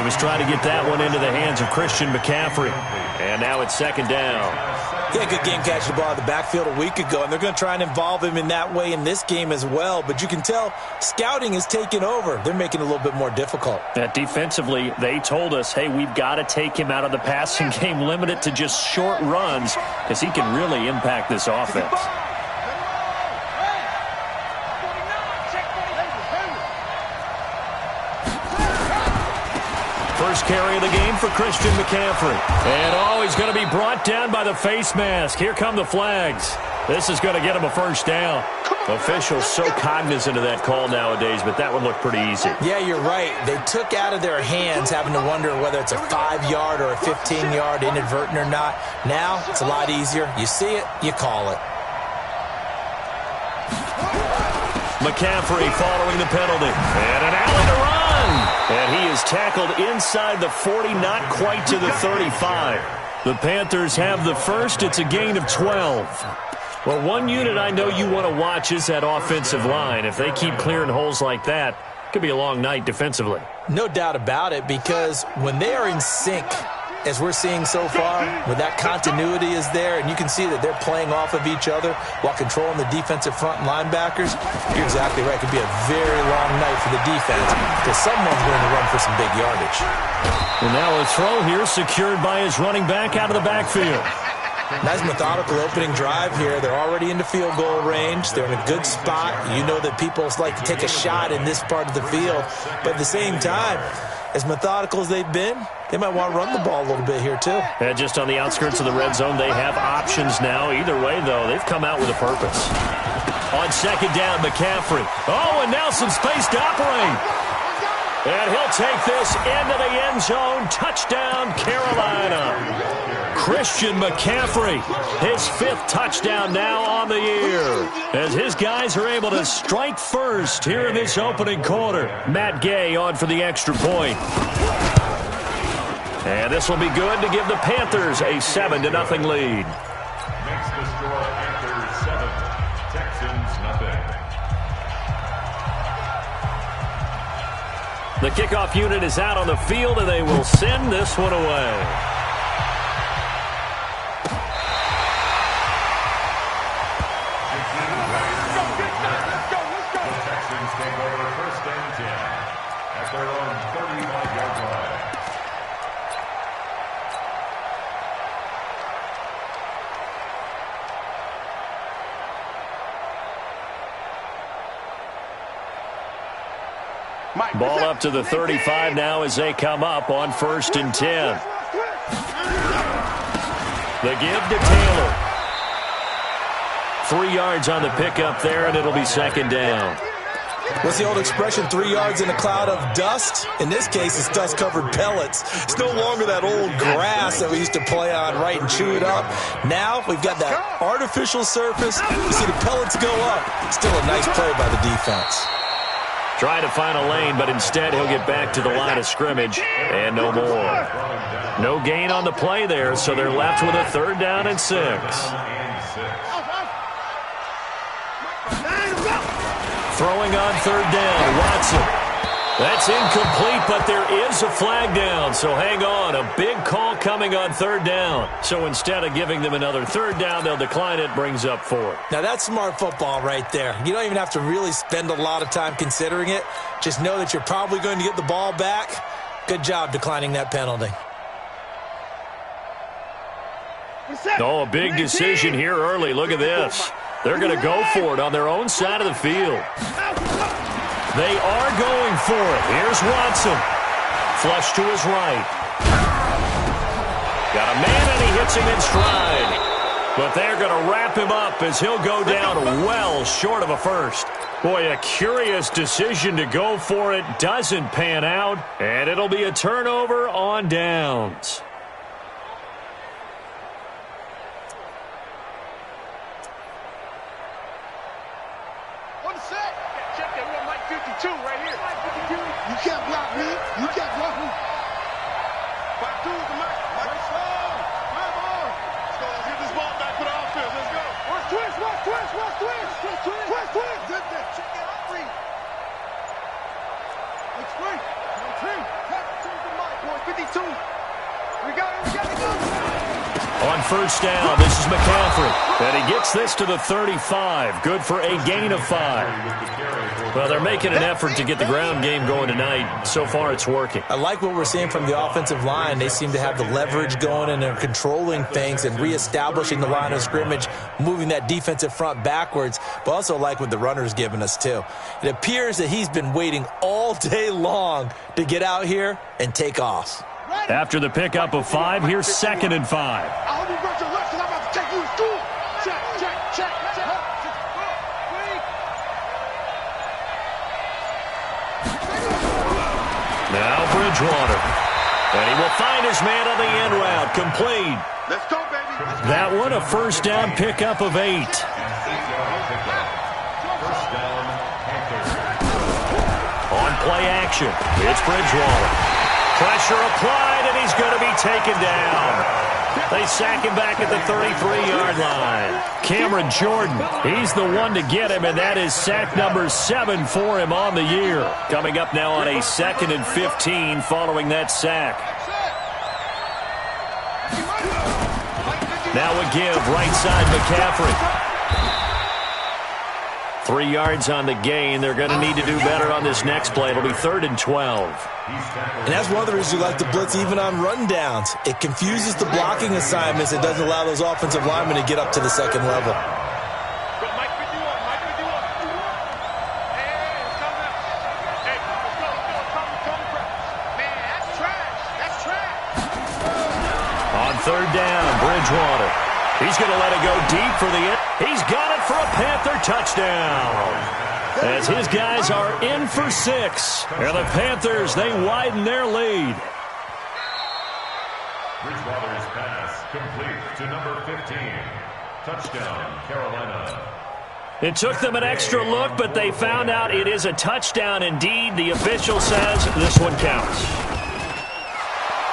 was trying to get that one into the hands of Christian McCaffrey. And now it's second down. Yeah, good game catching the ball in the backfield a week ago, and they're going to try and involve him in that way in this game as well. But you can tell scouting is taking over. They're making it a little bit more difficult. Defensively, they told us, hey, we've got to take him out of the passing game, limit it to just short runs, because he can really impact this offense. First carry of the game for Christian McCaffrey. And, he's going to be brought down by the face mask. Here come the flags. This is going to get him a first down. Officials so cognizant of that call nowadays, but that one looked pretty easy. Yeah, you're right. They took out of their hands having to wonder whether it's a 5-yard or a 15-yard inadvertent or not. Now, it's a lot easier. You see it, you call it. McCaffrey following the penalty. And an alley to run. And he is tackled inside the 40, not quite to the 35. The Panthers have the first. It's a gain of 12. Well, one unit I know you want to watch is that offensive line. If they keep clearing holes like that, it could be a long night defensively. No doubt about it, because when they are in sync, as we're seeing so far, when that continuity is there, and you can see that they're playing off of each other while controlling the defensive front linebackers, you're exactly right. It could be a very long night for the defense because someone's going to run for some big yardage. And now a throw here secured by his running back out of the backfield. Nice methodical opening drive here. They're already into field goal range. They're in a good spot. You know that people like to take a shot in this part of the field. But at the same time, as methodical as they've been, they might want to run the ball a little bit here too. And just on the outskirts of the red zone, they have options now. Either way, though, they've come out with a purpose. On second down, McCaffrey. Oh, and now some space to operate. And he'll take this into the end zone. Touchdown, Carolina. Christian McCaffrey, his 5th touchdown now on the year, as his guys are able to strike first here in this opening quarter. Matt Gay on for the extra point. And this will be good to give the Panthers a 7-0 lead. Makes the score Panthers 7, Texans nothing. The kickoff unit is out on the field, and they will send this one away. Ball up to the 35 now as they come up on 1st and 10. The give to Taylor. 3 yards on the pickup there, and it'll be second down. What's the old expression, 3 yards in a cloud of dust? In this case, it's dust-covered pellets. It's no longer that old grass that we used to play on, right, and chew it up. Now we've got that artificial surface. You see the pellets go up. Still a nice play by the defense. Trying to find a lane, but instead he'll get back to the line of scrimmage, and no more. No gain on the play there, so they're left with a 3rd down and 6. Throwing on 3rd down, Watson. That's incomplete, but there is a flag down, so hang on. A big call coming on 3rd down. So instead of giving them another 3rd down, they'll decline it, brings up 4th. Now that's smart football right there. You don't even have to really spend a lot of time considering it. Just know that you're probably going to get the ball back. Good job declining that penalty. Oh, a big decision here early. Look at this. They're going to go for it on their own side of the field. They are going for it. Here's Watson. Flush to his right. Got a man, and he hits him in stride. But they're going to wrap him up as he'll go down well short of a first. Boy, a curious decision to go for it. Doesn't pan out, and it'll be a turnover on downs. You can't block me. You can't block me. Back to the mic. Microphone. Let's go. Let's get this ball back to the offense. Let's go. Watch twist. Watch twist. Watch twist. Twist. Twist. Twist. Good. Check it out. Free. It's free. Free. Back to the mic. 52. We got it. On first down, this is McCaffrey. And he gets this to the 35. Good for a gain of 5. Well, they're making an effort to get the ground game going tonight. So far, it's working. I like what we're seeing from the offensive line. They seem to have the leverage going, and they're controlling things and reestablishing the line of scrimmage, moving that defensive front backwards, but also like what the runner's giving us, too. It appears that he's been waiting all day long to get out here and take off. After the pickup of 5, here's 2nd and 5. I hope you brought your left, because I'm about to take you to school. Check, check, check, check. Now Bridgewater. And he will find his man on the end route. Complete. Let's go, baby. That one a first down pickup of 8. First down, Panthers. On play action, it's Bridgewater. Pressure applied, and he's going to be taken down. They sack him back at the 33-yard line. Cameron Jordan, he's the one to get him, and that is sack number 7 for him on the year. Coming up now on a 2nd and 15 following that sack. Now a give, right side McCaffrey. 3 yards on the gain. They're going to need to do better on this next play. It'll be 3rd and 12. And that's one of the reasons you like to blitz even on rundowns. It confuses the blocking assignments. It doesn't allow those offensive linemen to get up to the second level. On 3rd down, Bridgewater. He's going to let it go deep for the end. He's got it for a Panther touchdown. As his guys are in for 6. And the Panthers, they widen their lead. Bridgewater's pass complete to number 15. Touchdown, Carolina. It took them an extra look, but they found out it is a touchdown indeed. The official says this one counts.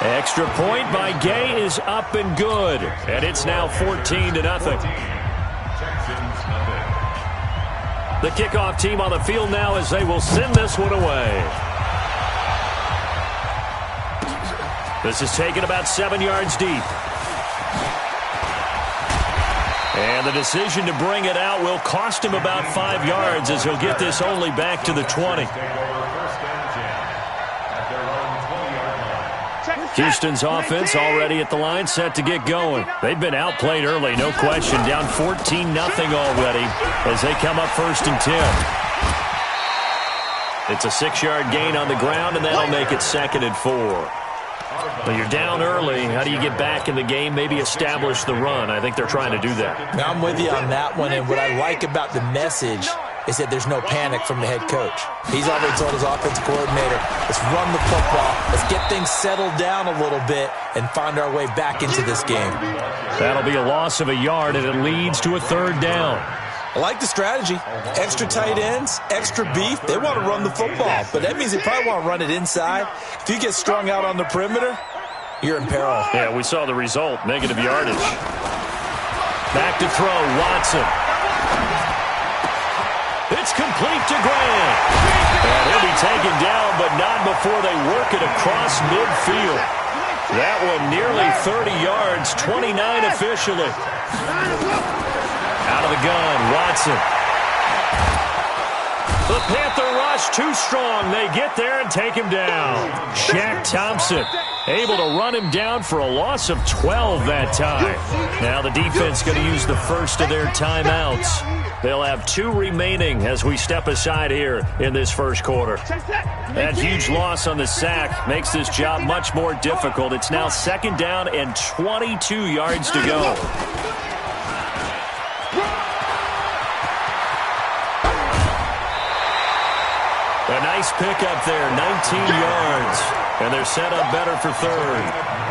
Extra point by Gay is up and good. And it's now 14-0. The kickoff team on the field now as they will send this one away. This is taken about 7 yards deep. And the decision to bring it out will cost him about 5 yards as he'll get this only back to the 20. Houston's offense already at the line, set to get going. They've been outplayed early, no question. Down 14-0 already as they come up 1st and 10. It's a 6-yard gain on the ground, and that'll make it 2nd and 4. Well, you're down early. How do you get back in the game? Maybe establish the run. I think they're trying to do that. Now, I'm with you on that one, and what I like about the message is that there's no panic from the head coach. He's already told his offensive coordinator, let's run the football, let's get things settled down a little bit and find our way back into this game. That'll be a loss of a yard, and it leads to a 3rd down. I like the strategy. Extra tight ends, extra beef. They want to run the football, but that means they probably want to run it inside. If you get strung out on the perimeter, you're in peril. Yeah, we saw the result, negative yardage. Back to throw, Watson. It's complete to Grant. And he'll be taken down, but not before they work it across midfield. That one nearly 30 yards, 29 officially. Out of the gun, Watson. The Panther rush too strong. They get there and take him down. Shaq Thompson able to run him down for a loss of 12 that time. Now the defense going to use the first of their timeouts. They'll have 2 remaining as we step aside here in this first quarter. That huge loss on the sack makes this job much more difficult. It's now 2nd down and 22 yards to go. A nice pickup there, 19 yards. And they're set up better for 3rd.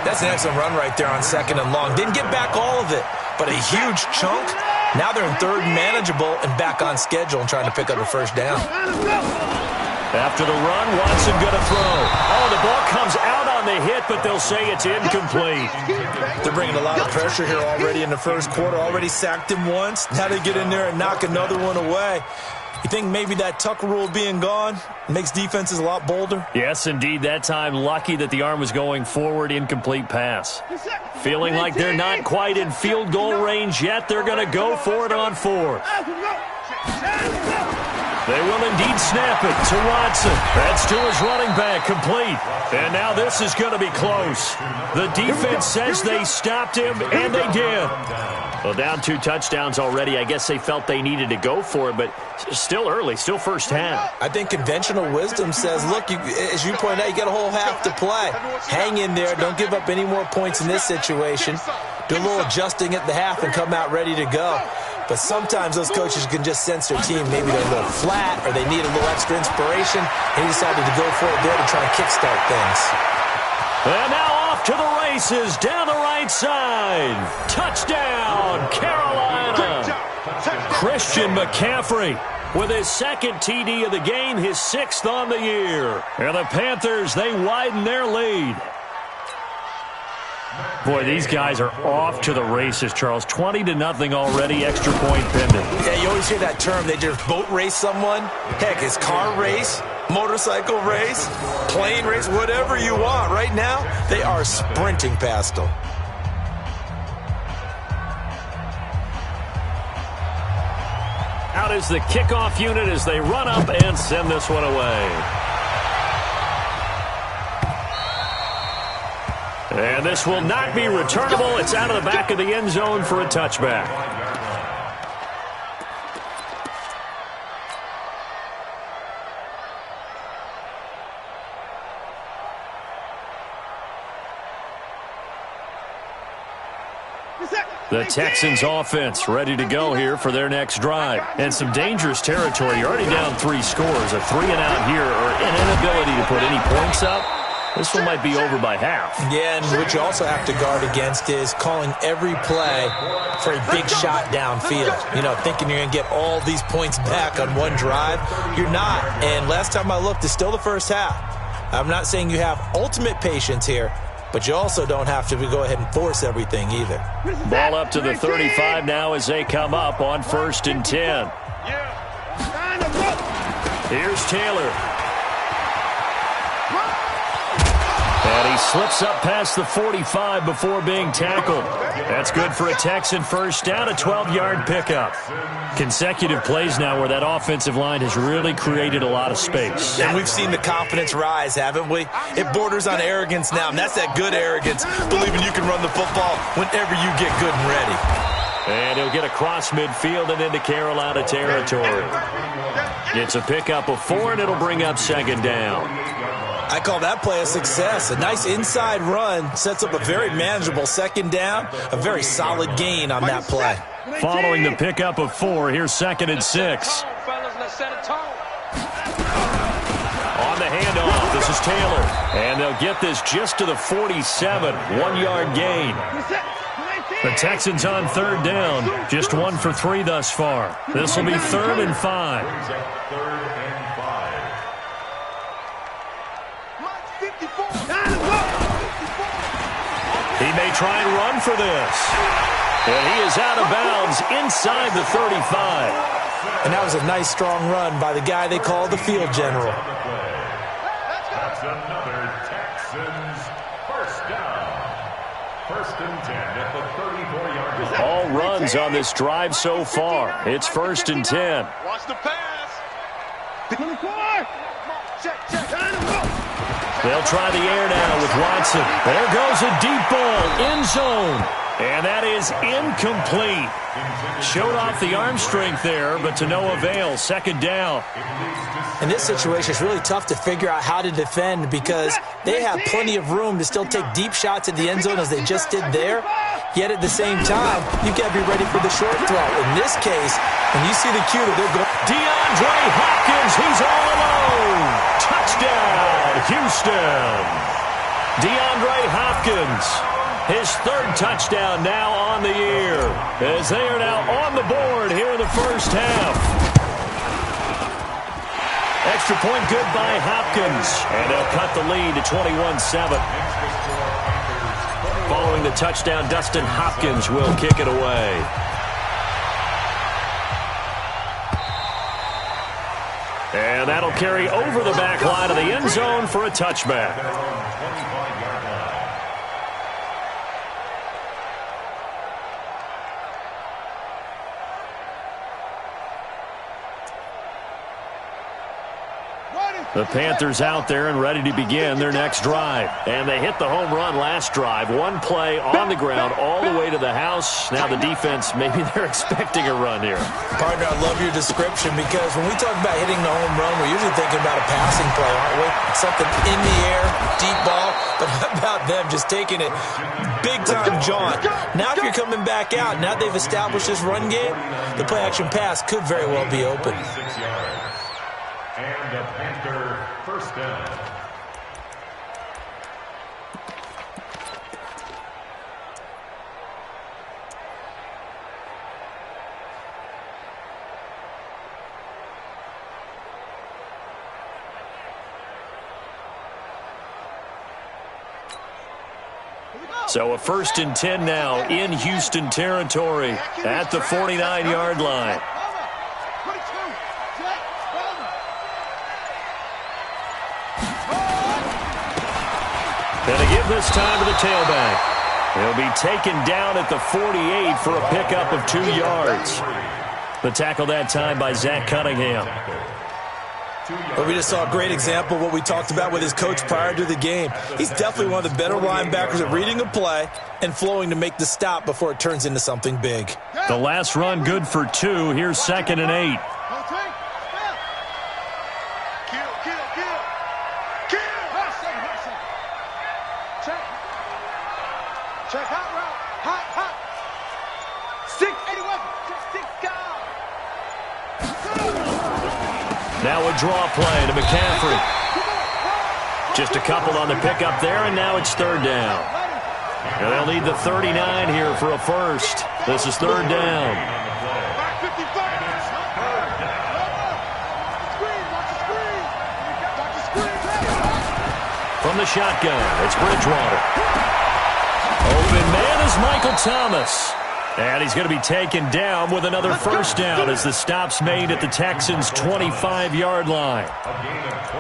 That's an excellent run right there on 2nd and long. Didn't get back all of it, but a huge chunk. Now they're in 3rd and manageable and back on schedule and trying to pick up a 1st down. After the run, Watson going to throw. Oh, the ball comes out on the hit, but they'll say it's incomplete. They're bringing a lot of pressure here already in the first quarter. Already sacked him once. Now they get in there and knock another one away. You think maybe that Tucker rule being gone makes defenses a lot bolder? Yes, indeed. That time, lucky that the arm was going forward, incomplete pass. Feeling like they're not quite in field goal range yet. They're going to go for it on fourth. They will indeed snap it to Watson. That's to his running back, complete. And now this is going to be close. The defense says they stopped him, and they did. Well, down 2 touchdowns already. I guess they felt they needed to go for it, but still early, still first half. I think conventional wisdom says, look, as you pointed out, you got a whole half to play. Hang in there. Don't give up any more points in this situation. Do a little adjusting at the half and come out ready to go. But sometimes those coaches can just sense their team. Maybe they're a little flat or they need a little extra inspiration. And he decided to go for it there to try and kickstart things. And now off to the races down the right side. Touchdown, Carolina. Christian McCaffrey with his second TD of the game, his 6th on the year. And the Panthers, they widen their lead. Boy, these guys are off to the races, Charles. 20-0 already, extra point pending. Yeah, you always hear that term. They just boat race someone. Heck, it's car race, motorcycle race, plane race, whatever you want. Right now, they are sprinting past them. Out is the kickoff unit as they run up and send this one away. And this will not be returnable. It's out of the back of the end zone for a touchback. The Texans offense ready to go here for their next drive. And some dangerous territory. You're already down 3 scores. A 3-and-out here or an inability to put any points up. This one might be over by half. Yeah, and what you also have to guard against is calling every play for a big shot downfield. You know, thinking you're going to get all these points back on one drive. You're not. And last time I looked, it's still the first half. I'm not saying you have ultimate patience here, but you also don't have to go ahead and force everything either. Ball up to the 35 now as they come up on 1st and 10. Here's Taylor. And he slips up past the 45 before being tackled. That's good for a Texan first down, a 12-yard pickup. Consecutive plays now where that offensive line has really created a lot of space. And we've seen the confidence rise, haven't we? It borders on arrogance now, and that's that good arrogance, believing you can run the football whenever you get good and ready. And he'll get across midfield and into Carolina territory. It's a pickup of 4, and it'll bring up 2nd down. I call that play a success. A nice inside run sets up a very manageable 2nd down. A very solid gain on that play. Following the pickup of 4, here's 2nd and 6. On the handoff, this is Taylor. And they'll get this just to the 47, 1-yard gain. The Texans on 3rd down, just 1 for 3 thus far. This will be 3rd and 5. He may try and run for this. And he is out of bounds inside the 35. And that was a nice, strong run by the guy they call the field general. That's another Texans first down. 1st and 10 at the 34-yard line. All runs on this drive so far. It's 1st and 10. Watch the pass. 24. Check. They'll try the air now with Watson. There goes a deep ball, end zone. And that is incomplete. Showed off the arm strength there, but to no avail. 2nd down. In this situation, it's really tough to figure out how to defend because they have plenty of room to still take deep shots at the end zone as they just did there. Yet at the same time, you've got to be ready for the short throw. In this case, when you see the cue that they're going... DeAndre Hopkins, he's all alone. Touchdown, Houston. DeAndre Hopkins, his 3rd touchdown now on the year, as they are now on the board here in the first half. Extra point good by Hopkins, and they'll cut the lead to 21-7. Following the touchdown, Dustin Hopkins will kick it away. And that'll carry over the back line of the end zone for a touchback. The Panthers out there and ready to begin their next drive. And they hit the home run last drive. One play on the ground all the way to the house. Now the defense, maybe they're expecting a run here. Partner, I love your description because when we talk about hitting the home run, we're usually thinking about a passing play, aren't we? Something in the air, deep ball. But how about them just taking it big-time jaunt? Now if you're coming back out, now they've established this run game, the play-action pass could very well be open. And a Panther first down. So a 1st and 10 now in Houston territory at the 49-yard line. And to give this time to the tailback. He'll be taken down at the 48 for a pickup of 2 yards. The tackle that time by Zach Cunningham. But we just saw a great example of what we talked about with his coach prior to the game. He's definitely one of the better linebackers at reading a play and flowing to make the stop before it turns into something big. The last run good for 2. Here's 2nd and 8. Check hot route. Hot. 681. Now a draw play to McCaffrey. Just a couple on the pickup there, and now it's 3rd down. And they'll need the 39 here for a first. This is 3rd down. From the shotgun, it's Bridgewater. Open man is Michael Thomas. And he's going to be taken down with another first down as the stop's made at the Texans' 25-yard line.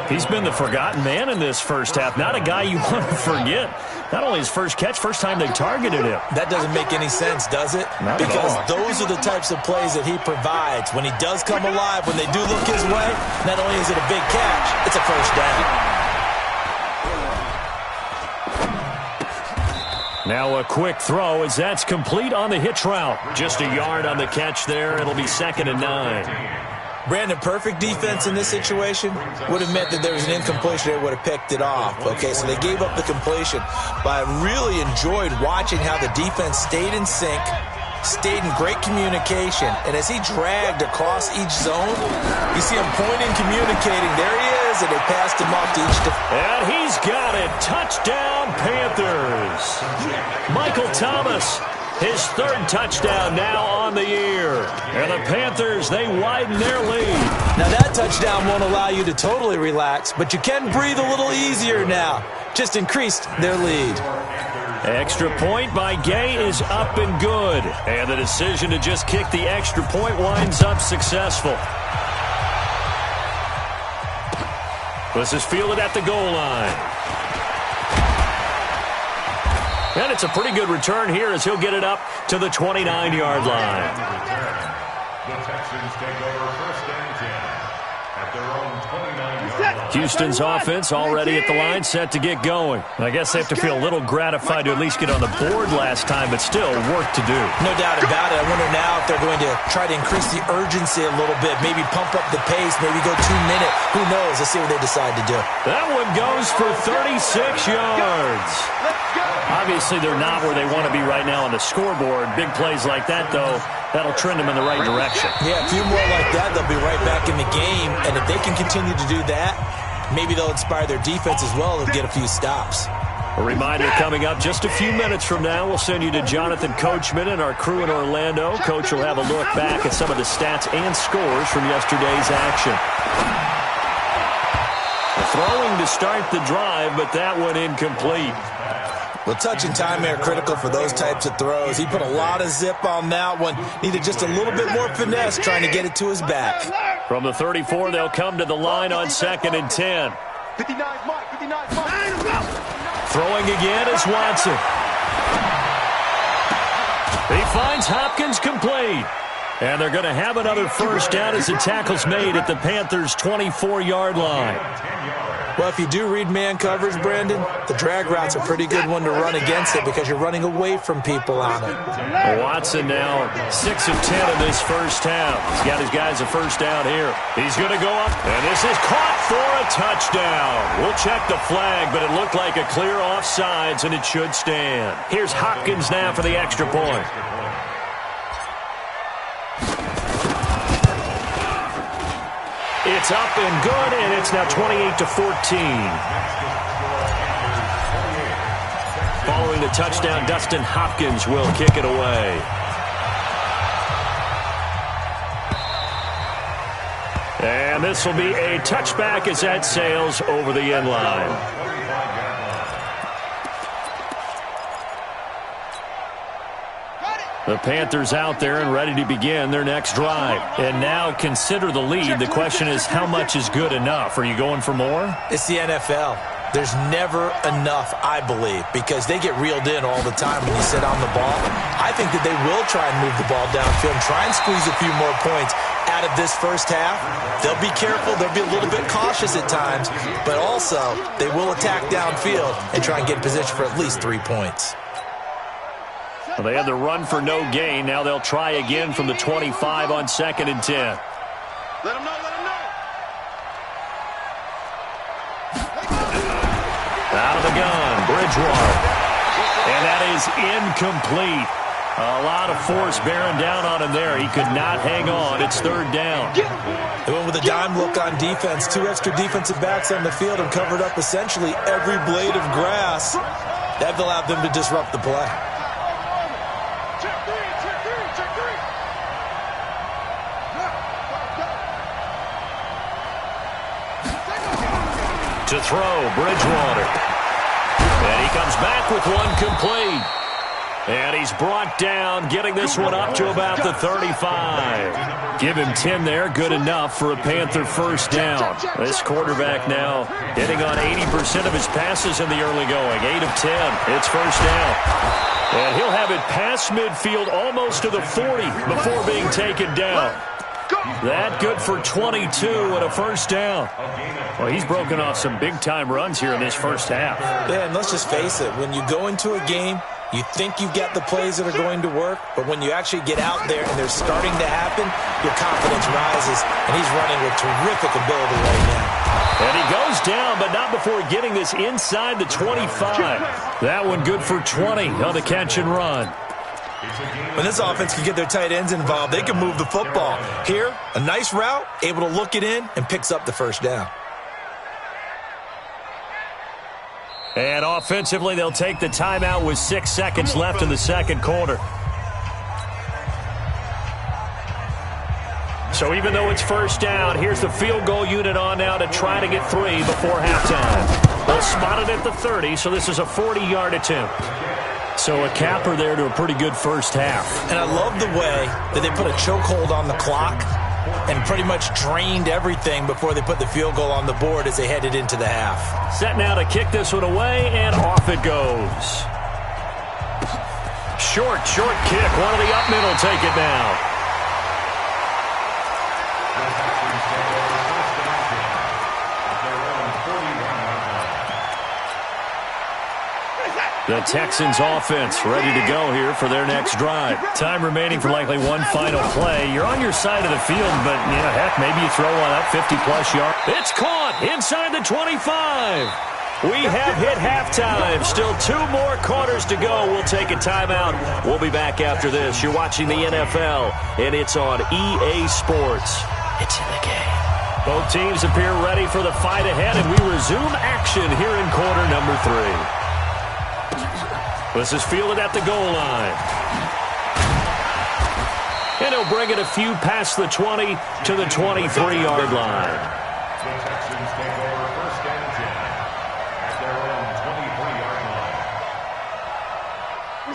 He's been the forgotten man in this first half. Not a guy you want to forget. Not only his first catch, first time they targeted him. That doesn't make any sense, does it? Not because at all. Those are the types of plays that he provides. When he does come alive, when they do look his way, not only is it a big catch, it's a first down. Now a quick throw as that's complete on the hitch route. Just a yard on the catch there. It'll be 2nd and 9. Brandon, perfect defense in this situation would have meant that there was an incompletion. They would have picked it off. Okay, so they gave up the completion. But I really enjoyed watching how the defense stayed in sync, stayed in great communication. And as he dragged across each zone, you see him pointing, communicating. There he is, and they passed him off to each defense. And he's got it. Touchdown, Panthers. Michael Thomas, his 3rd touchdown now on the year. And the Panthers, they widen their lead. Now that touchdown won't allow you to totally relax, but you can breathe a little easier now. Just increased their lead. Extra point by Gay is up and good. And the decision to just kick the extra point winds up successful. This is fielded at the goal line. And it's a pretty good return here as he'll get it up to the 29-yard line. The Texans take over 1st and 10 at their own 29-yard line. Houston's offense already at the line, set to get going. I guess they have to feel a little gratified to at least get on the board last time, but still work to do. No doubt about it. I wonder now if they're going to try to increase the urgency a little bit, maybe pump up the pace, maybe go 2-minute. Who knows? Let's see what they decide to do. That one goes for 36 yards. Obviously, they're not where they want to be right now on the scoreboard. Big plays like that, though, that'll trend them in the right direction. Yeah, a few more like that, they'll be right back in the game. And if they can continue to do that, maybe they'll inspire their defense as well and get a few stops. A reminder coming up just a few minutes from now, we'll send you to Jonathan Coachman and our crew in Orlando. Coach will have a look back at some of the stats and scores from yesterday's action. Throwing to start the drive, but that one incomplete. Well, touch and time are critical for those types of throws. He put a lot of zip on that one. Needed just a little bit more finesse trying to get it to his back. From the 34, they'll come to the line on 2nd and 10. 59's Mike. 59's Mike. Throwing again is Watson. He finds Hopkins complete. And they're going to have another first down as the tackle's made at the Panthers' 24-yard line. Well, if you do read man coverage, Brandon, the drag route's a pretty good one to run against it because you're running away from people on it. Watson now 6 of 10 in this first half. He's got his guys a first down here. He's going to go up, and this is caught for a touchdown. We'll check the flag, but it looked like a clear offsides, and it should stand. Here's Hopkins now for the extra point. It's up and good, and it's now 28-14. Following the touchdown, Dustin Hopkins will kick it away. And this will be a touchback as that sails over the end line. The Panthers out there and ready to begin their next drive. And now consider the lead. The question is, how much is good enough? Are you going for more? It's the NFL. There's never enough, I believe, because they get reeled in all the time when you sit on the ball. I think that they will try and move the ball downfield and try and squeeze a few more points out of this first half. They'll be careful. They'll be a little bit cautious at times, but also they will attack downfield and try and get in position for at least 3 points. Well, they had the run for no gain. Now they'll try again from the 25 on 2nd and 10. Let him know, let him know. Out of the gun, Bridgewater. And that is incomplete. A lot of force bearing down on him there. He could not hang on. It's 3rd down. They went with a dime look on defense. 2 extra defensive backs on the field and covered up essentially every blade of grass. That allowed them to disrupt the play. To throw, Bridgewater. And he comes back with one complete. And he's brought down, getting this one up to about the 35. Give him 10 there, good enough for a Panther first down. This quarterback now hitting on 80% of his passes in the early going. 8 of 10. It's first down. And he'll have it past midfield almost to the 40 before being taken down. That good for 22 and a first down. Well, he's broken off some big-time runs here in this first half. Yeah, and let's just face it. When you go into a game, you think you've got the plays that are going to work, but when you actually get out there and they're starting to happen, your confidence rises, and he's running with terrific ability right now. And he goes down, but not before getting this inside the 25. That one good for 20 on the catch and run. When this offense can get their tight ends involved, they can move the football. Here, a nice route, able to look it in, and picks up the first down. And offensively, they'll take the timeout with 6 seconds left in the second quarter. So even though it's first down, here's the field goal unit on now to try to get 3 before halftime. They'll spot it at the 30, so this is a 40-yard attempt. So a capper there to a pretty good first half. And I love the way that they put a chokehold on the clock and pretty much drained everything before they put the field goal on the board as they headed into the half. Set now to kick this one away, and off it goes. Short kick. One of the up middle take it now. The Texans offense ready to go here for their next drive. Time remaining for likely one final play. You're on your side of the field, but, heck, maybe you throw one up 50-plus yards. It's caught inside the 25. We have hit halftime. Still 2 more quarters to go. We'll take a timeout. We'll be back after this. You're watching the NFL, and it's on EA Sports. It's in the game. Both teams appear ready for the fight ahead, and we resume action here in quarter number 3. This is fielded at the goal line. And he'll bring it a few past the 20 to the 23-yard line. The Texans take over first and 10 at their own 23-yard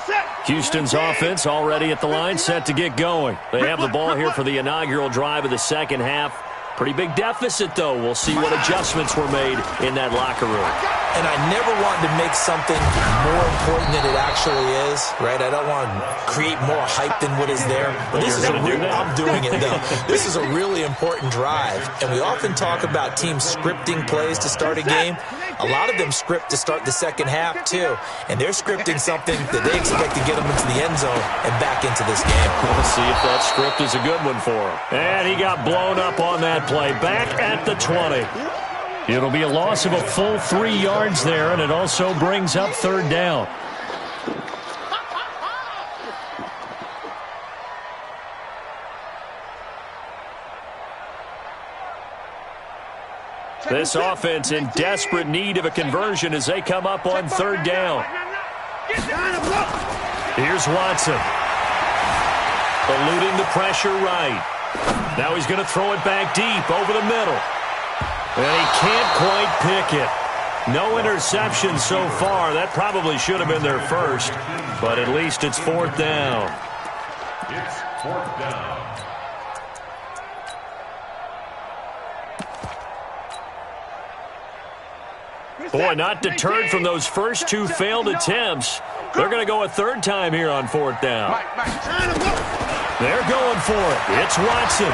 line. Houston's offense already at the line, set to get going. They have the ball here for the inaugural drive of the second half. Pretty big deficit, though. We'll see what adjustments were made in that locker room. And I never want to make something more important than it actually is, right? I don't want to create more hype than what is there. But this is I'm doing it, though. This is a really important drive. And we often talk about teams scripting plays to start a game. A lot of them script to start the second half, too. And they're scripting something that they expect to get them into the end zone and back into this game. We'll see if that script is a good one for him. And he got blown up on that play. Back at the 20. It'll be a loss of a full 3 yards there, and it also brings up third down. This offense in desperate need of a conversion as they come up on third down. Here's Watson. Eluding the pressure right. Now he's going to throw it back deep over the middle. And he can't quite pick it. No interception so far. That probably should have been their first. But at least it's fourth down. It's fourth down. Boy, not deterred from those first 2 failed attempts. They're going to go a third time here on fourth down. They're going for it. It's Watson.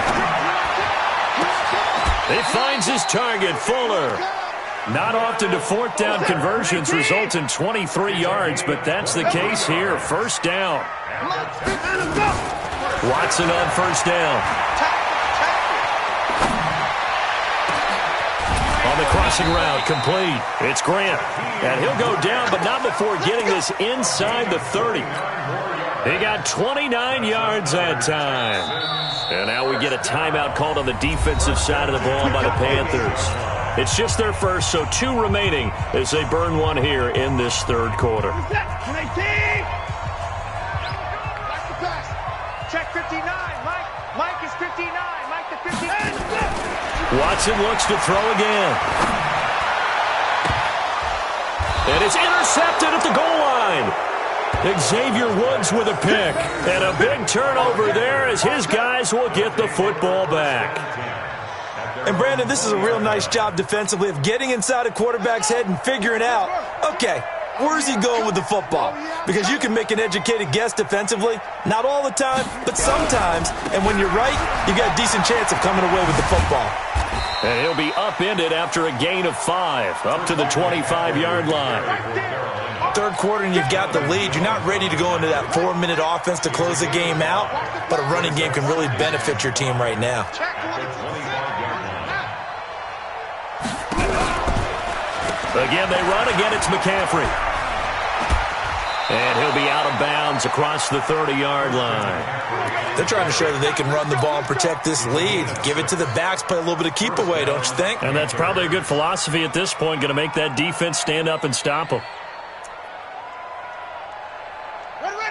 He finds his target, Fuller. Not often do fourth down conversions result in 23 yards, but that's the case here. First down. Watson on first down. On the crossing route, complete. It's Grant. And he'll go down, but not before getting this inside the 30. He got 29 yards that time. And now we get a timeout called on the defensive side of the ball by the Panthers. It's just their first, so 2 remaining as they burn one here in this third quarter. Check 59, Mike. Mike is 59. Mike the 59. Watson looks to throw again. And it's intercepted at the goal line. Xavier Woods with a pick. And a big turnover there as his guys will get the football back. And, Brandon, this is a real nice job defensively of getting inside a quarterback's head and figuring out, okay, where's he going with the football? Because you can make an educated guess defensively. Not all the time, but sometimes. And when you're right, you got a decent chance of coming away with the football. And he'll be upended after a gain of 5, up to the 25-yard line. Third quarter and you've got the lead. You're not ready to go into that 4-minute offense to close the game out, but a running game can really benefit your team right now. Again, they run. Again, it's McCaffrey. And he'll be out of bounds across the 30-yard line. They're trying to show that they can run the ball and protect this lead. Give it to the backs, play a little bit of keep away, don't you think? And that's probably a good philosophy at this point, going to make that defense stand up and stop them.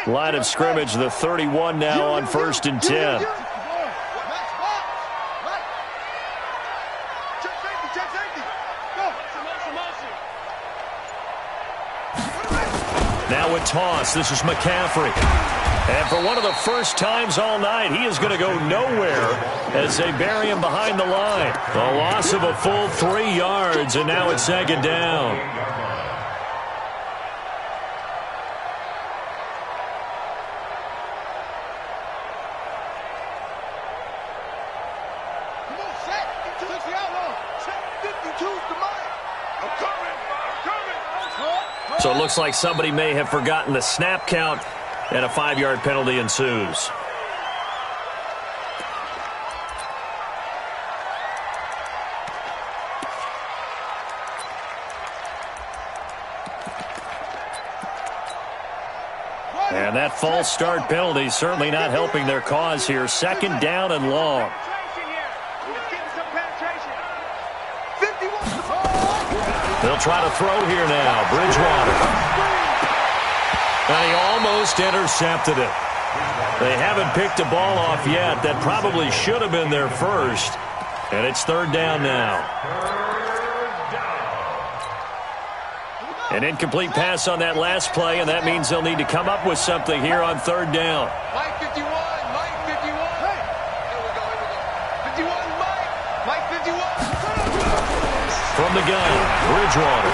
Line of scrimmage, the 31 now on 1st and 10. Now a toss. This is McCaffrey. And for one of the first times all night, he is going to go nowhere as they bury him behind the line. A loss of a full 3 yards, and now it's second down. So it looks like somebody may have forgotten the snap count, and a 5-yard penalty ensues. And that false start penalty certainly not helping their cause here. Second down and long. They'll try to throw here now. Bridgewater. And he almost intercepted it. They haven't picked a ball off yet. That probably should have been their first. And it's third down now. An incomplete pass on that last play, and that means they'll need to come up with something here on third down. Mike 51, Mike 51. Hey. Here we go. 51, Mike. Mike from the gun, Bridgewater.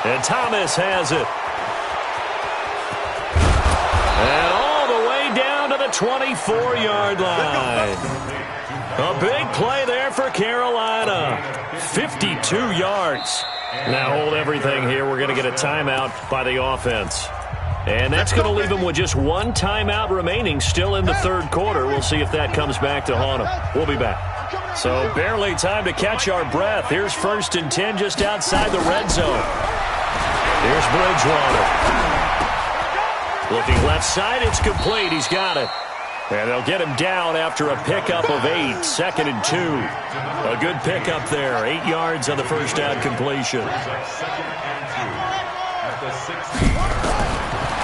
And Thomas has it. And all the way down to the 24-yard line. A big play there for Carolina. 52 yards. Now hold everything here. We're going to get a timeout by the offense. And that's going to leave them with just one timeout remaining still in the third quarter. We'll see if that comes back to haunt them. We'll be back. So barely time to catch our breath. Here's 1st and 10 just outside the red zone. Here's Bridgewater. Looking left side, it's complete. He's got it. And they'll get him down after a pickup of 8, 2nd and 2. A good pickup there, 8 yards on the first down completion.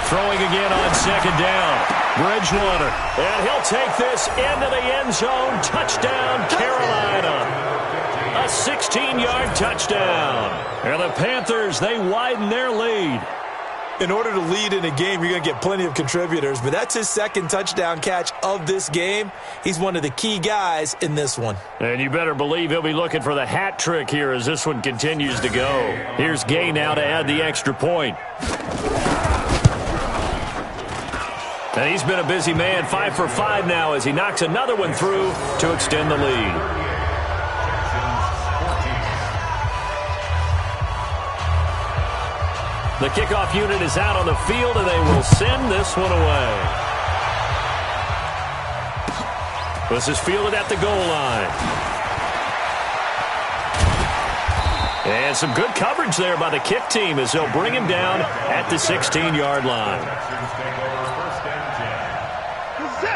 Throwing again on 2nd down. Bridgewater. And he'll take this into the end zone. Touchdown, Carolina. A 16-yard touchdown. And the Panthers, they widen their lead. In order to lead in a game, you're going to get plenty of contributors, but that's his 2nd touchdown catch of this game. He's one of the key guys in this one. And you better believe he'll be looking for the hat trick here as this one continues to go. Here's Gay now to add the extra point. And he's been a busy man, 5 for 5 now as he knocks another one through to extend the lead. The kickoff unit is out on the field, and they will send this one away. This is fielded at the goal line. And some good coverage there by the kick team as they'll bring him down at the 16-yard line.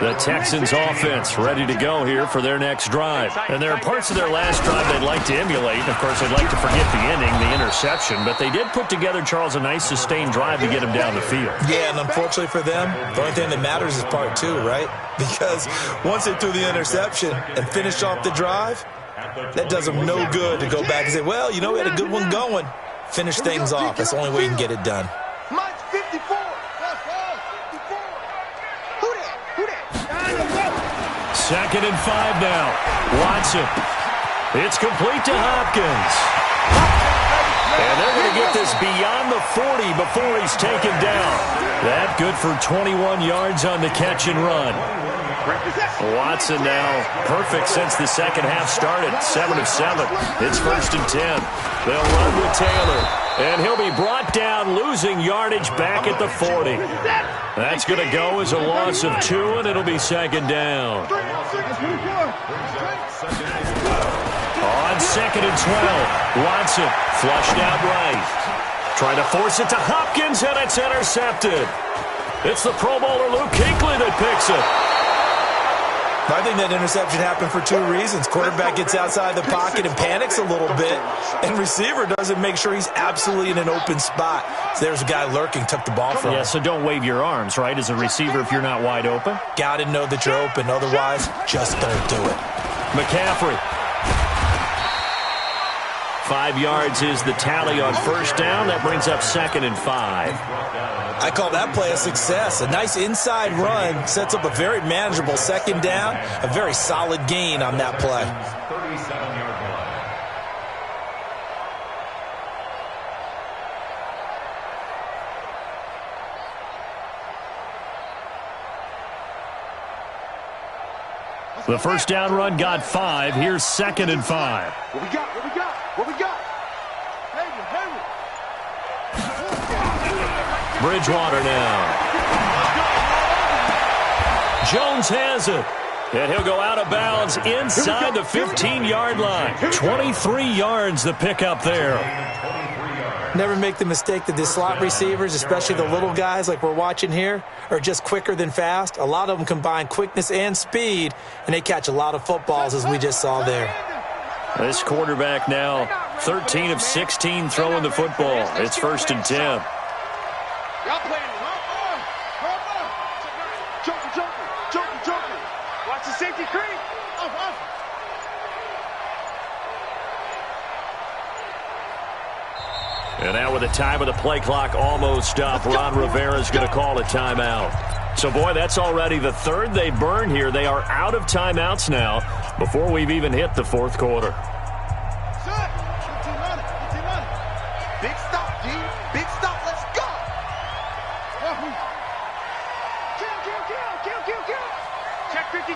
The Texans offense ready to go here for their next drive. And there are parts of their last drive they'd like to emulate. And, of course, they'd like to forget the inning, the interception. But they did put together, Charles, a nice sustained drive to get him down the field. Yeah, and unfortunately for them, the only thing that matters is part 2, right? Because once they threw the interception and finished off the drive, that does them no good to go back and say, well, you know, we had a good one going. Finish things off. That's the only way you can get it done. Mike's 54. 2nd and 5 now. Watson. It's complete to Hopkins. And they're going to get this beyond the 40 before he's taken down. That good for 21 yards on the catch and run. Watson now perfect since the second half started. 7 of 7. It's 1st and 10. They'll run with Taylor. And he'll be brought down, losing yardage back at the 40. That's going to go as a loss of 2, and it'll be 2nd down. On 2nd and 12, Watson flushed out right. Trying to force it to Hopkins, and it's intercepted. It's the Pro Bowler Luke Kuechly that picks it. I think that interception happened for 2 reasons. Quarterback gets outside the pocket and panics a little bit, and receiver doesn't make sure he's absolutely in an open spot. So there's a guy lurking, took the ball from him. Yeah, so don't wave your arms, right, as a receiver if you're not wide open. Got to know that you're open. Otherwise, just don't do it. McCaffrey. 5 yards is the tally on first down. That brings up 2nd and 5. I call that play a success. A nice inside run sets up a very manageable 2nd down. A very solid gain on that play. 37-yard The first down run got 5. Here's 2nd and 5. What we got? What we got? What we got? Bridgewater now. Jones has it. And he'll go out of bounds inside the 15-yard line. 23 yards the pickup there. Never make the mistake that the slot receivers, especially the little guys like we're watching here, are just quicker than fast. A lot of them combine quickness and speed, and they catch a lot of footballs, as we just saw there. This quarterback now 13 of 16 throwing the football. It's 1st and 10. Y'all playing Joker. Watch the safety creep. And now with the time of the play clock almost up, Ron Rivera's going to call a timeout. So, boy, that's already the 3rd they burn here. They are out of timeouts now before we've even hit the 4th quarter.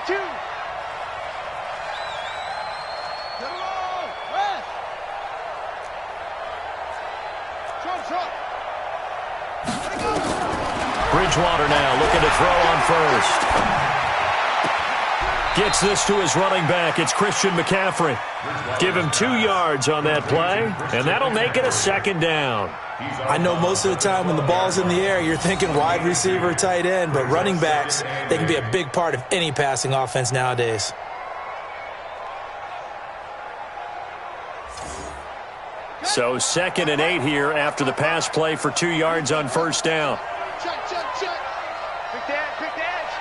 2. Get along. Rest. Trump. Bridgewater now looking to throw on first. Gets this to his running back. It's Christian McCaffrey. Give him 2 yards on that play, and that'll make it a second down. I know most of the time when the ball's in the air, you're thinking wide receiver, tight end, but running backs, they can be a big part of any passing offense nowadays. So 2nd and 8 here after the pass play for 2 yards on first down. Check. Quick edge.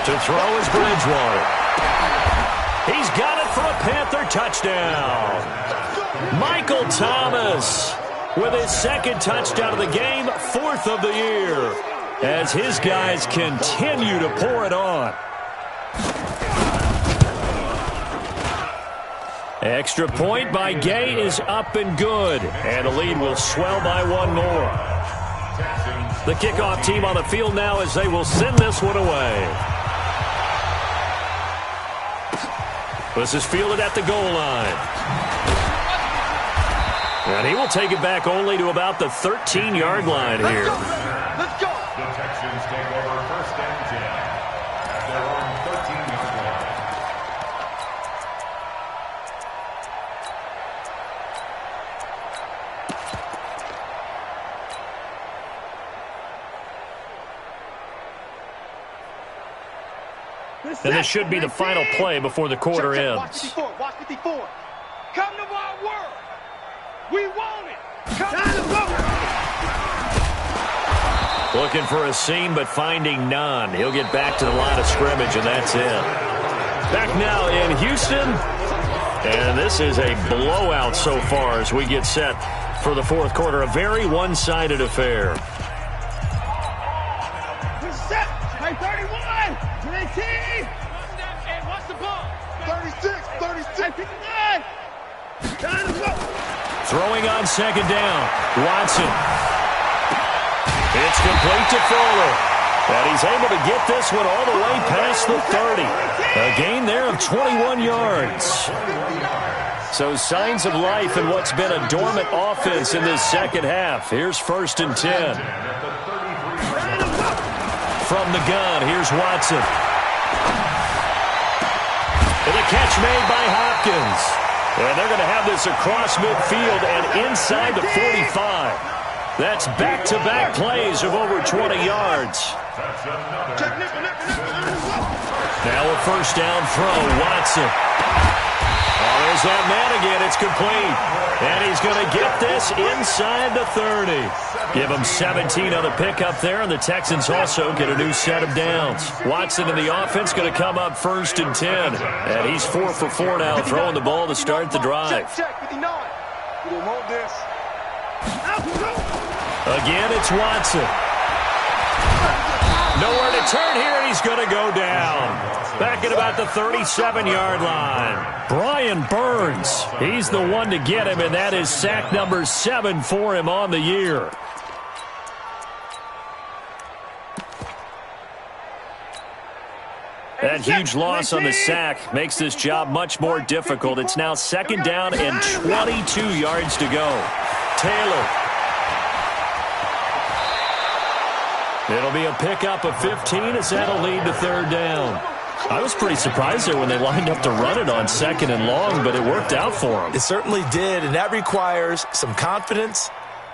To throw is Bridgewater. He's got it for a Panther touchdown. Michael Thomas with his 2nd touchdown of the game, 4th of the year, as his guys continue to pour it on. Extra point by Gay is up and good, and the lead will swell by 1 more. The kickoff team on the field now as they will send this one away. This is fielded at the goal line. And he will take it back only to about the 13-yard line here. Let's go. The Texans take over 1st and 10 at their own 13-yard line. And this should be the final play before the quarter ends. Watch 54. Come to our world. We want it. Come to Looking for a seam, but finding none. He'll get back to the line of scrimmage, and that's it. Back now in Houston. And this is a blowout so far as we get set for the 4th quarter. A very one-sided affair. set. Hey, 31. 19. And what's the ball? 36. 59. Time to go. Throwing on 2nd down. Watson. It's complete to Fuller. And he's able to get this one all the way past the 30. A gain there of 21 yards. So signs of life in what's been a dormant offense in this second half. Here's 1st and 10. From the gun, here's Watson. And the catch made by Hopkins. And they're going to have this across midfield and inside the 45. That's back-to-back plays of over 20 yards. Now a 1st down throw, Watson. Oh, there's that man again. It's complete. And he's going to get this inside the 30. Give him 17 on the pickup there, and the Texans also get a new set of downs. Watson in the offense going to come up 1st and 10. And he's 4 for 4 now, throwing the ball to start the drive. Check, 59. We don't want this. Again, it's Watson. Nowhere to turn here, and he's going to go down. Back at about the 37-yard line. Brian Burns, he's the one to get him, and that is sack number 7 for him on the year. That huge loss on the sack makes this job much more difficult. It's now 2nd down and 22 yards to go. Taylor. It'll be a pickup of 15 as that'll lead to 3rd down. I was pretty surprised there when they lined up to run it on 2nd and long, but it worked out for them. It certainly did, and that requires some confidence,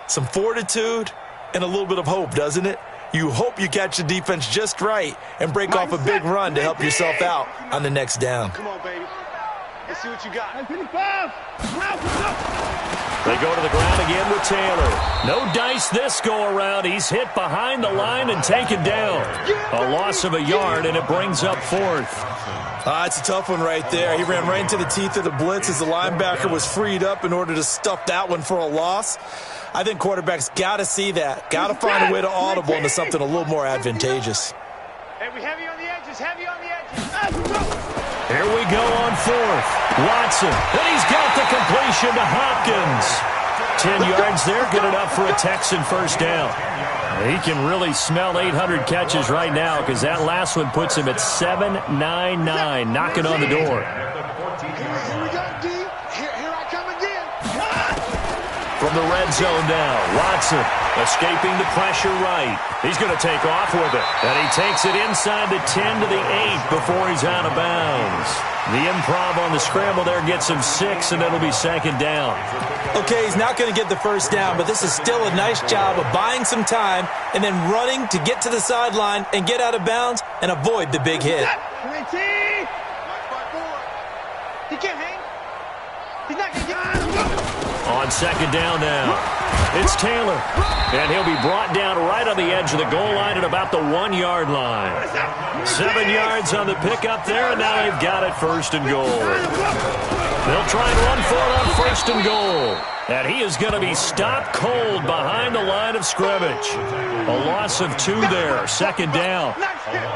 some fortitude, and a little bit of hope, doesn't it? You hope you catch the defense just right and break off a big run to help yourself out on the next down. Come on, baby. Let's see what you got. 55. They go to the ground again with Taylor. No dice this go-around. He's hit behind the line and taken down. A loss of a yard, and it brings up 4th. It's a tough one right there. He ran right into the teeth of the blitz as the linebacker was freed up in order to stuff that one for a loss. I think quarterbacks got to see that. Got to find a way to audible into something a little more advantageous. Hey, we heavy on the edges. Heavy on the edges. Here we go on 4th. Watson, and he's got the completion to Hopkins. 10 yards there, good enough for a Texan first down. He can really smell 800 catches right now because that last one puts him at 799, knocking on the door. Here we go, D. Here I come again. From the red zone now, Watson escaping the pressure right. He's going to take off with it. And he takes it inside the 10 to the 8 before he's out of bounds. The improv on the scramble there gets him 6, and it'll be second down. Okay, he's not going to get the first down, but this is still a nice job of buying some time and then running to get to the sideline and get out of bounds and avoid the big hit. He can't hang. He's not going to get On second down now, it's Taylor. And he'll be brought down right on the edge of the goal line at about the 1-yard line. 7 yards on the pickup there, and now they've got it first and goal. They'll try and run for it on first and goal. And he is going to be stopped cold behind the line of scrimmage. A loss of 2 there, second down.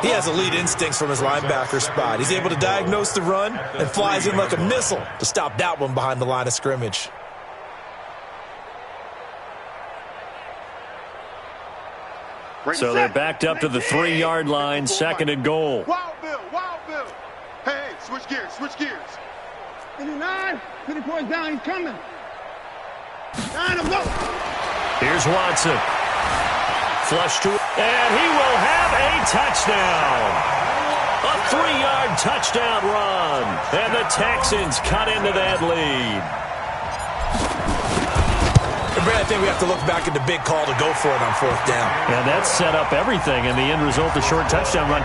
He has elite instincts from his linebacker spot. He's able to diagnose the run and flies in like a missile to stop that one behind the line of scrimmage. So they're backed up to the 3-yard line, second and goal. Wild Bill, Wild Bill. Hey, switch gears, switch gears. 59, 50 points down, he's coming. 9 of them. Here's Watson. Flush to, and he will have a touchdown. A 3-yard touchdown run. And the Texans cut into that lead. Brad, I think we have to look back at the big call to go for it on fourth down. Yeah, that set up everything, and the end result, the short touchdown run.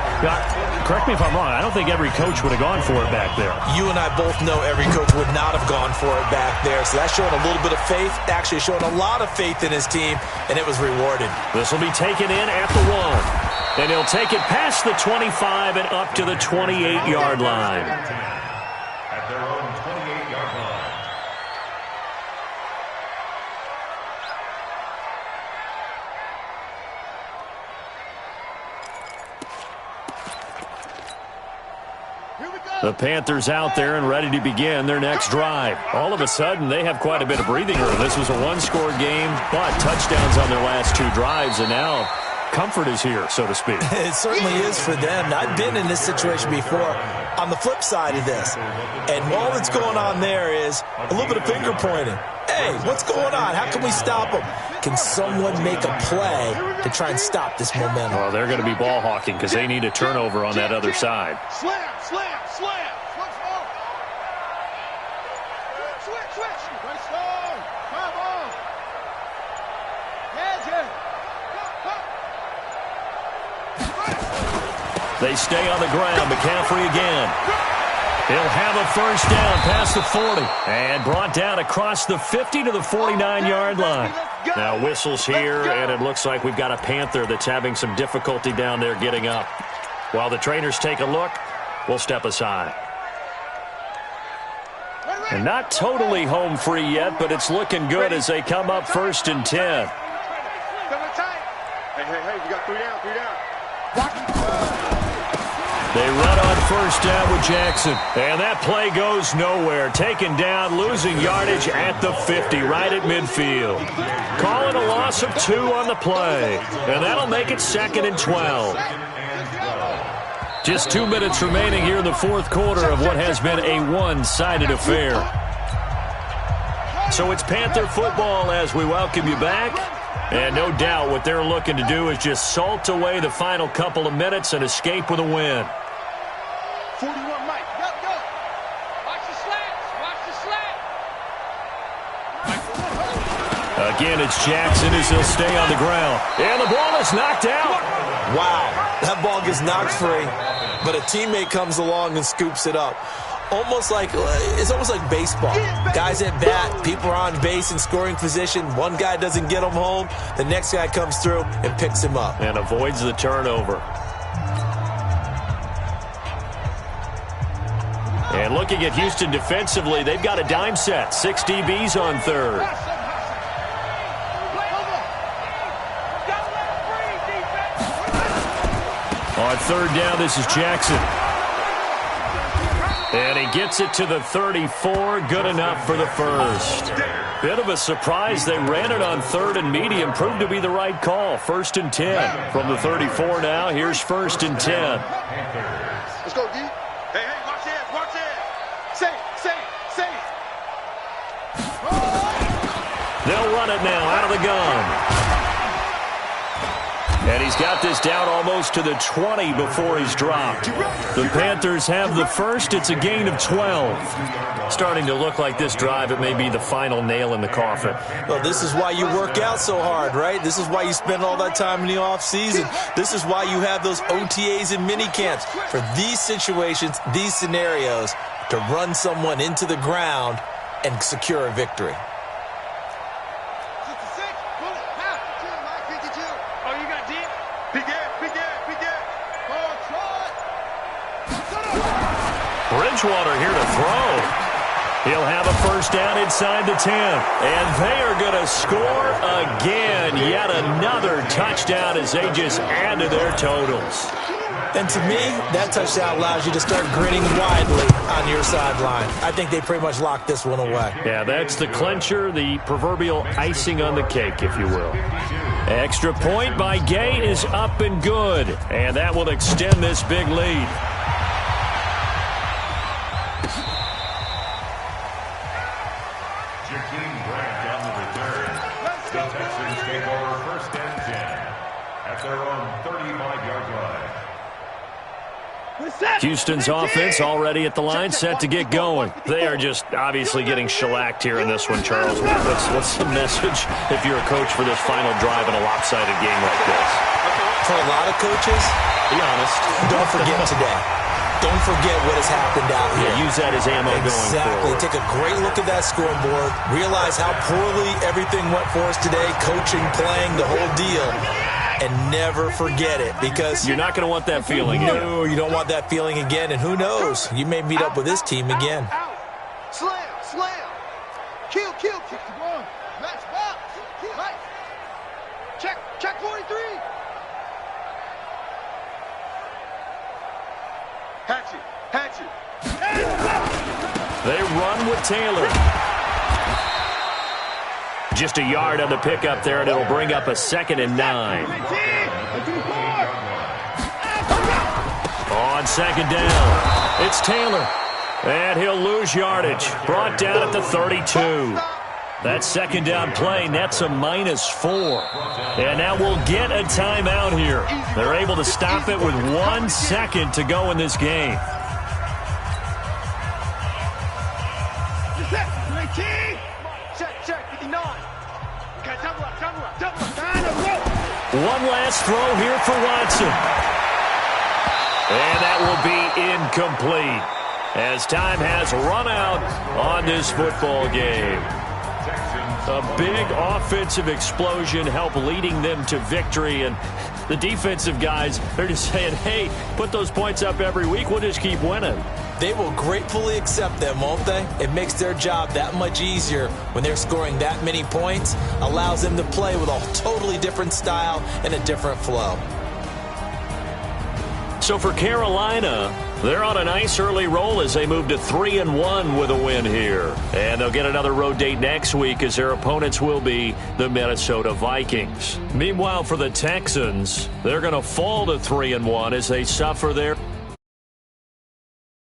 Correct me if I'm wrong, I don't think every coach would have gone for it back there. You and I both know every coach would not have gone for it back there, so that's showing a little bit of faith, actually showing a lot of faith in his team, and it was rewarded. This will be taken in at the 1, and he'll take it past the 25 and up to the 28-yard line. At their own 28-yard line. The Panthers out there and ready to begin their next drive. All of a sudden, they have quite a bit of breathing room. This was a one-score game, but touchdowns on their last 2 drives, and now comfort is here, so to speak. It certainly is for them. I've been in this situation before on the flip side of this. And all that's going on there is a little bit of finger pointing. Hey, what's going on? How can we stop them? Can someone make a play to try and stop this momentum? Well, they're going to be ball hawking because they need a turnover on that other side. Slam, slam, slam. Switch, switch. Nice slow. Come on. They stay on the ground. McCaffrey again. He'll have a first down past the 40 and brought down across the 50 to the 49-yard line. Now whistles here, and it looks like we've got a Panther that's having some difficulty down there getting up. While the trainers take a look, we'll step aside. And not totally home free yet, but it's looking good as they come up first and 10. Hey, we got 3 down, 3 down. They run on first down with Jackson. And that play goes nowhere. Taken down, losing yardage at the 50, right at midfield. Calling a loss of 2 on the play. And that'll make it second and 12. Just 2 minutes remaining here in the fourth quarter of what has been a one-sided affair. So it's Panther football as we welcome you back. And no doubt what they're looking to do is just salt away the final couple of minutes and escape with a win. 41, Mike. Go, go. Watch the slants. Watch the slants. Again, it's Jackson as he'll stay on the ground. And the ball is knocked out. Wow, that ball gets knocked free, but a teammate comes along and scoops it up. It's almost like baseball. Guys at bat, people are on base in scoring position. One guy doesn't get him home. The next guy comes through and picks him up. And avoids the turnover. And looking at Houston defensively, they've got a dime set. 6 DBs on third. On third down, this is Jackson. And he gets it to the 34. Good enough for the first. Bit of a surprise. They ran it on 3rd and medium. Proved to be the right call. 1st and 10. From the 34 now, here's 1st and 10. Let's go, D. Hey, watch this, watch this. Safe. They'll run it now out of the gun. And he's got this down almost to the 20 before he's dropped. The Panthers have the first. It's a gain of 12. Starting to look like this drive, it may be the final nail in the coffin. Well, this is why you work out so hard, right? This is why you spend all that time in the offseason. This is why you have those OTAs and mini camps. For these situations, these scenarios, to run someone into the ground and secure a victory. Bridgewater here to throw. He'll have a first down inside the 10. And they are going to score again. Yet another touchdown as they just add to their totals. And to me, that touchdown allows you to start grinning widely on your sideline. I think they pretty much locked this one away. Yeah, that's the clincher, the proverbial icing on the cake, if you will. Extra point by Gay is up and good. And that will extend this big lead. Houston's offense already at the line, set to get going. They are just obviously getting shellacked here in this one, Charles. What's the message if you're a coach for this final drive in a lopsided game like this? For a lot of coaches, be honest, don't forget today. Don't forget what has happened out here. Yeah, use that as ammo going forward. Exactly. Take a great look at that scoreboard. Realize how poorly everything went for us today, coaching, playing, the whole deal. And never forget it, because you're not going to want that feeling. No, you don't want that feeling again. And who knows? You may meet up with this team again. Slam. Kill. Kick the ball. Nice ball. Nice. Check 43. Hatchet. They run with Taylor. Just a yard on the pickup there, and it'll bring up a 2nd and 9. On 2nd down, it's Taylor. And he'll lose yardage. Brought down at the 32. That 2nd down play nets a -4. And now we'll get a timeout here. They're able to stop it with 1 second to go in this game. Check, 59. Okay, double up. One last throw here for Watson. And that will be incomplete as time has run out on this football game. A big offensive explosion helped leading them to victory, and the defensive guys, they're just saying, hey, put those points up every week, we'll just keep winning. They will gratefully accept them, won't they? It makes their job that much easier when they're scoring that many points, allows them to play with a totally different style and a different flow. So for Carolina, they're on a nice early roll as they move to 3-1 with a win here. And they'll get another road date next week as their opponents will be the Minnesota Vikings. Meanwhile, for the Texans, they're going to fall to 3-1 as they suffer their